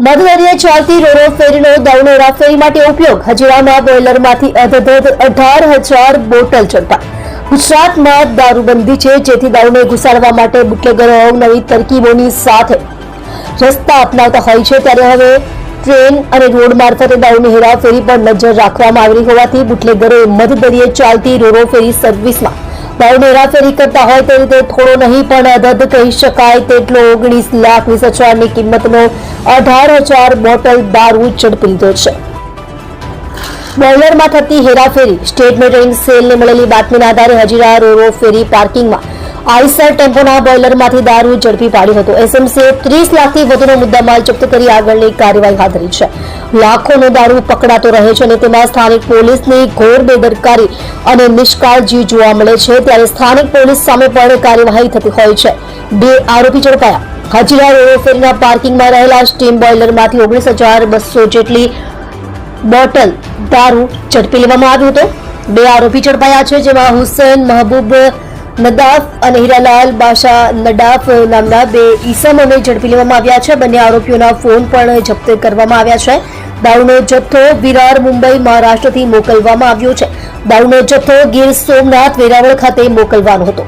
મધદરિયે ચાલતી રોરો ફેરીનો દારૂનો હેરાફેરી માટે ઉપયોગ. હજીરાના બોઇલરમાંથી અધધધ 18,000 બોટલ ઝડપાઈ. ગુજરાતમાં દારૂબંધી છે, જેથી દારૂને ઘુસાડવા માટે બુટલેગરો નવી તરકીબોની સાથે રસ્તા અપનાવતા હોય છે. ત્યારે હવે ટ્રેન અને રોડ મારફતે દારૂની હેરાફેરી પર નજર રાખવામાં આવી હોવાથી બુટલેગરોએ મધદરિયે ચાલતી રોરો ફેરી સર્વિસમાં દારૂની હેરાફેરી કરતા હોય તે રીતે થોડો નહીં પણ અધધ કહી શકાય તેટલો 19,20,000ની કિંમતનો 18,000 બોટલ દારૂ ઝડપી લીધો છે. બોઇલરમાં થતી હેરાફેરી. સ્ટેટ મોટરિંગ સેલને મળેલી બાતમીના આધારે હજીરા રોરો ફેરી પાર્કિંગમાં આઈસર ટેમ્પોના બોઇલરમાંથી દારૂ ઝડપી પાડ્યો હતો. એસએમસીએ 30 લાખથી વધુનો મુદ્દામાલ જપ્ત કરી આગળની કાર્યવાહી હાથ ધરી છે. લાખોનો દારૂ પકડાતો રહે છે અને તેમાં સ્થાનિક પોલીસની ઘોર બેદરકારી અને નિષ્કાળજી જોવા મળે છે. ત્યારે સ્થાનિક પોલીસ સામે પણ કાર્યવાહી થતી હોય છે. 2 આરોપી ઝડપાયા. હજીરા રોરો ફેરીના પાર્કિંગમાં રહેલા સ્ટીમ બોઇલરમાંથી 19,200 જેટલી બોટલ દારૂ ઝડપી લેવામાં આવ્યો હતો. 2 આરોપી ઝડપાયા છે, જેમાં હુસૈન મહબૂબ નદાફ અને હીરાલાલ બાશા નડાફ નામના 2 ઈસમોને ઝડપી લેવામાં આવ્યા છે. બંને આરોપીઓના ફોન પણ જપ્ત કરવામાં આવ્યા છે. દારૂનો જથ્થો વિરાર મુંબઈ મહારાષ્ટ્રથી મોકલવામાં આવ્યો છે. દારૂનો જથ્થો ગીર સોમનાથ વેરાવળ ખાતે મોકલવાનો હતો.